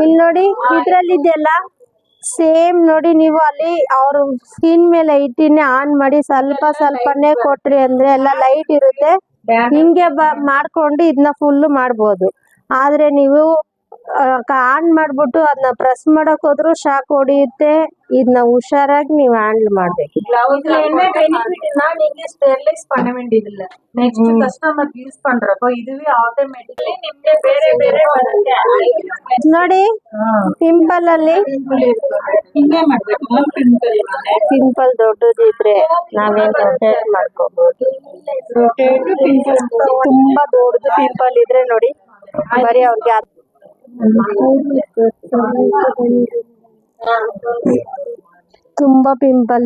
ಇಲ್ಲಿ ನೋಡಿ ಇದ್ರಲ್ಲಿ ಇದೆಯಲ್ಲ ಸೇಮ್ ನೋಡಿ ನೀವು ಅಲ್ಲಿ ಅವ್ರ ಸ್ಕ್ರೀನ್ ಮೇಲೆ ಲೈಟಿನ ಆನ್ ಮಾಡಿ ಸ್ವಲ್ಪನೇ ಕೊಟ್ರಿ ಅಂದ್ರೆ ಎಲ್ಲ ಲೈಟ್ ಇರುತ್ತೆ ಹಿಂಗೆ ಮಾಡ್ಕೊಂಡು ಇದನ್ನ ಫುಲ್ ಮಾಡ್ಬೋದು. ಆದ್ರೆ ನೀವು ಆನ್ ಮಾಡ್ಬಿಟ್ಟು ಅದನ್ನ ಪ್ರೆಸ್ ಮಾಡಕ್ ಹೋದ್ರು ಶಾಕ್ ಹೊಡಿಯುತ್ತೆ. ಇದನ್ನ ಹುಷಾರಾಗಿ ನೀವು ಹ್ಯಾಂಡಲ್ ಮಾಡ್ಬೇಕು. என்ன பெனிஃபிட்னா நீங்க ஸ்டெர்லைஸ் பண்ண வேண்டியதில்ல. நெக்ஸ்ட் கஸ்டமர் யூஸ் பண்றப்போ இதுவே ಆಟೋಮ್ಯಾಟಿಕಲಿ ನಿಮಗೆ ಬೇರೆ ಬೇರೆ ಬರುತ್ತೆ. ನೋಡಿ ಸಿಂಪಲ್ ಅಲ್ಲಿ ಹಿಂಗೆ ಮಾಡ್ಬೇಕು. ಸಿಂಪಲ್ ದೊಡ್ಡದಿದ್ರೆ ನಾವೇನ್ ರೊಟೇಟ್ ಮಾಡ್ಕೋಬಹುದು. ತುಂಬಾ ದೊಡ್ಡದು ಪಿಂಪಲ್ ಇದ್ರೆ ನೋಡಿ ಬರೀ ಅವ್ರಿಗೆ ತುಂಬಾ ಪಿಂಪಲ್